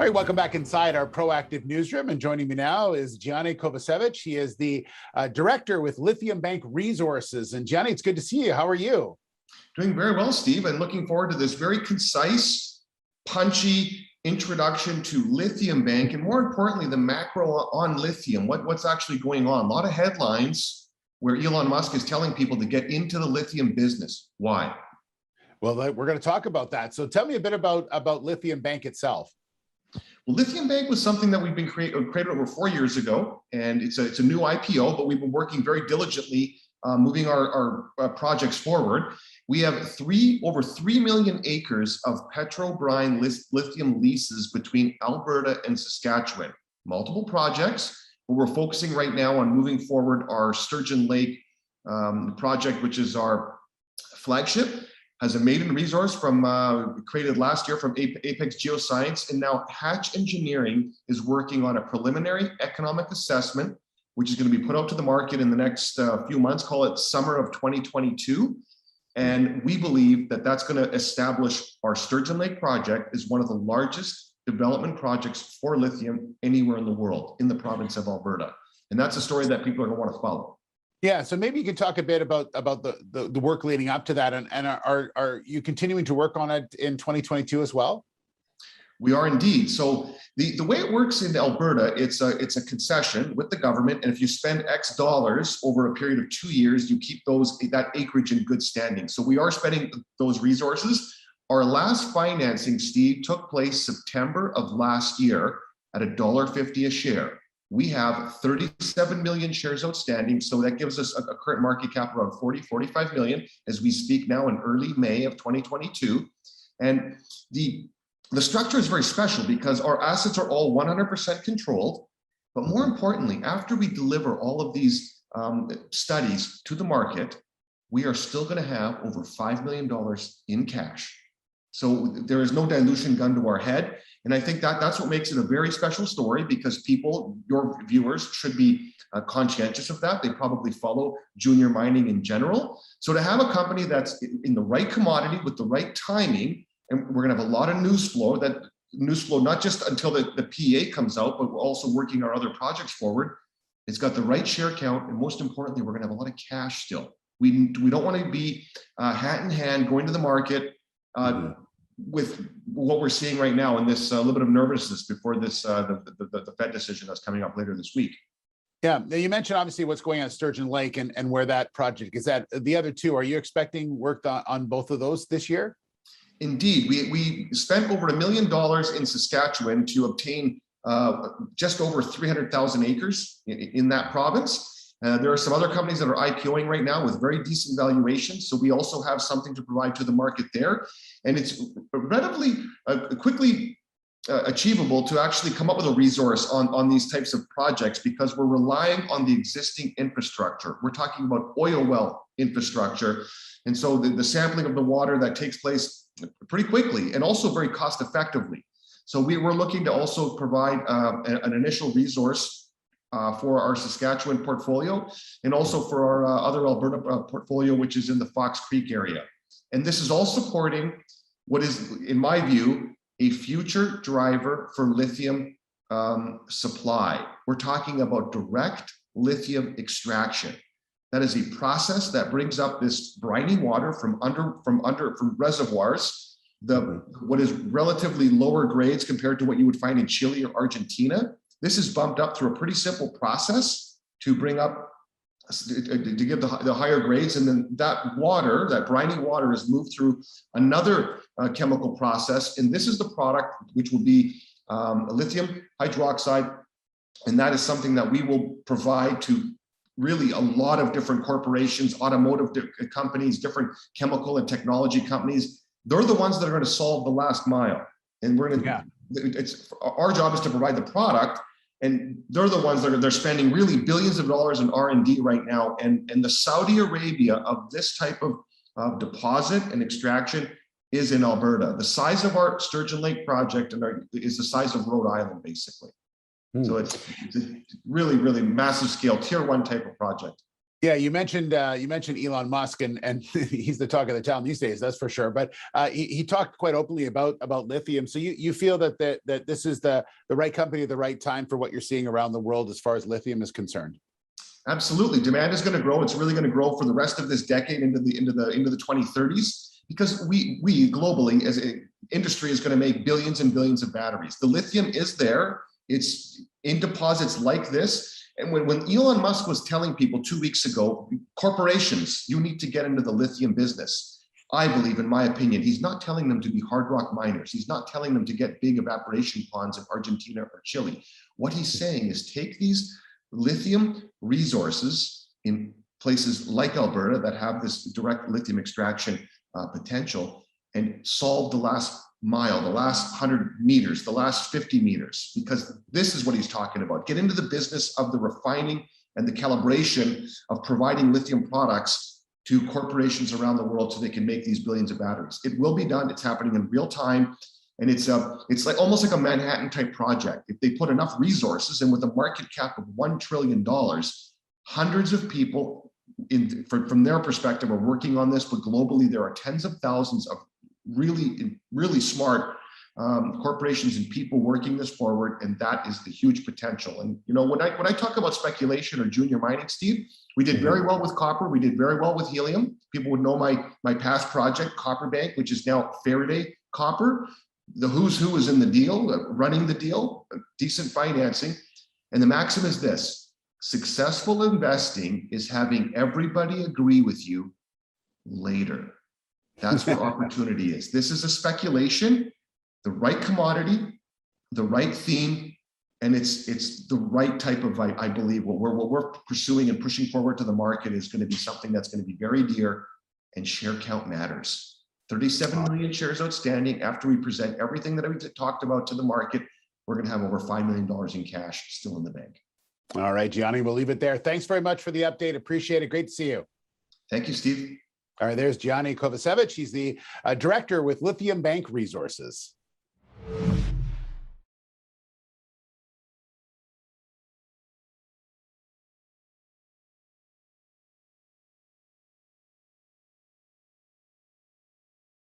All right, welcome back inside our proactive newsroom. And joining me now is Gianni Kovacevic. He is the director with LithiumBank Resources. And Gianni, it's good to see you. How are you? Doing very well, Steve, and looking forward to this very concise, punchy introduction to LithiumBank, and more importantly, the macro on lithium, what's actually going on. A lot of headlines where Elon Musk is telling people to get into the lithium business. Why? Well, we're going to talk about that. So tell me a bit about LithiumBank itself. Well, LithiumBank was something that we've been created over 4 years ago, and it's a new IPO, but we've been working very diligently moving our projects forward. We have over 3 million acres of petrobrine lithium leases between Alberta and Saskatchewan. Multiple projects, but we're focusing right now on moving forward our Sturgeon Lake project, which is our flagship. Has a maiden resource created last year from Apex Geoscience, and now Hatch Engineering is working on a preliminary economic assessment, which is going to be put out to the market in the next few months, call it summer of 2022. And we believe that that's going to establish our Sturgeon Lake project as one of the largest development projects for lithium anywhere in the world, in the province of Alberta. And that's a story that people are going to want to follow. Yeah, so maybe you can talk a bit about the work leading up to that, and are you continuing to work on it in 2022 as well? We are indeed. So the way it works in Alberta, it's a concession with the government, and if you spend X dollars over a period of 2 years, you keep that acreage in good standing. So we are spending those resources. Our last financing, Steve, took place September of last year at $1.50 a share. We have 37 million shares outstanding, so that gives us a current market cap around 45 million as we speak now in early May of 2022. And the structure is very special because our assets are all 100% controlled, but more importantly, after we deliver all of these studies to the market, we are still going to have over $5 million in cash. So there is no dilution gun to our head. And I think that's what makes it a very special story, because people, your viewers, should be conscientious of that. They probably follow junior mining in general. So to have a company that's in the right commodity with the right timing, and we're going to have a lot of news flow, not just until the PEA comes out, but we're also working our other projects forward. It's got the right share count, and most importantly, we're going to have a lot of cash still. We don't want to be hat in hand going to the market with what we're seeing right now in this little bit of nervousness before this the Fed decision that's coming up later this week. Yeah, you mentioned obviously what's going on at Sturgeon Lake and where that project is at. The other two, are you expecting work on both of those this year? Indeed, we spent over $1 million in Saskatchewan to obtain just over 300,000 acres in that province. There are some other companies that are IPOing right now with very decent valuations, so we also have something to provide to the market there. And it's relatively quickly achievable to actually come up with a resource on these types of projects, because we're relying on the existing infrastructure. We're talking about oil well infrastructure. And so the sampling of the water that takes place pretty quickly and also very cost effectively. So we're looking to also provide an initial resource for our Saskatchewan portfolio, and also for our other Alberta portfolio, which is in the Fox Creek area. And this is all supporting what is, in my view, a future driver for lithium supply. We're talking about direct lithium extraction. That is a process that brings up this briny water from reservoirs, what is relatively lower grades compared to what you would find in Chile or Argentina. This is bumped up through a pretty simple process to bring up, to give the higher grades, and then that water, that briny water, is moved through another chemical process, and this is the product which will be lithium hydroxide, and that is something that we will provide to really a lot of different corporations, automotive companies, different chemical and technology companies. They're the ones that are going to solve the last mile, and we're going to. It's our job is to provide the product. And they're the ones that they're spending really billions of dollars in R&D right now. And the Saudi Arabia of this type of deposit and extraction is in Alberta. The size of our Sturgeon Lake project is the size of Rhode Island, basically. So it's a really, really massive scale, tier 1 type of project. Yeah, you mentioned Elon Musk, and he's the talk of the town these days, that's for sure. But he talked quite openly about lithium. So you feel that this is the right company at the right time for what you're seeing around the world as far as lithium is concerned. Absolutely, demand is going to grow. It's really going to grow for the rest of this decade into the 2030s, because we globally as an industry is going to make billions and billions of batteries. The lithium is there. It's in deposits like this. And when Elon Musk was telling people 2 weeks ago, corporations, you need to get into the lithium business, I believe, in my opinion, he's not telling them to be hard rock miners. He's not telling them to get big evaporation ponds in Argentina or Chile. What he's saying is take these lithium resources in places like Alberta that have this direct lithium extraction potential and solve the last mile, the last 100 meters, the last 50 meters, because this is what he's talking about. Get into the business of the refining and the calibration of providing lithium products to corporations around the world so they can make these billions of batteries. It will be done. It's happening in real time. And it's like almost like a Manhattan type project. If they put enough resources, and with a market cap of $1 trillion, hundreds of people from their perspective are working on this, but globally there are tens of thousands of really smart corporations and people working this forward, and that is the huge potential. And you know, when I talk about speculation or junior mining, Steve, we did very well with copper. We did very well with helium. People would know my past project, LithiumBank, which is now Faraday Copper. The who's who is in the deal, running the deal, decent financing, and the maxim is this: successful investing is having everybody agree with you later. That's where opportunity is. This is a speculation, the right commodity, the right theme, and it's the right type of, I believe, what we're pursuing and pushing forward to the market is going to be something that's going to be very dear, and share count matters. 37 million shares outstanding. After we present everything that we talked about to the market, we're going to have over $5 million in cash still in the bank. All right, Gianni, we'll leave it there. Thanks very much for the update. Appreciate it. Great to see you. Thank you, Steve. All right, there's Gianni Kovacevic. He's the director with LithiumBank Resources.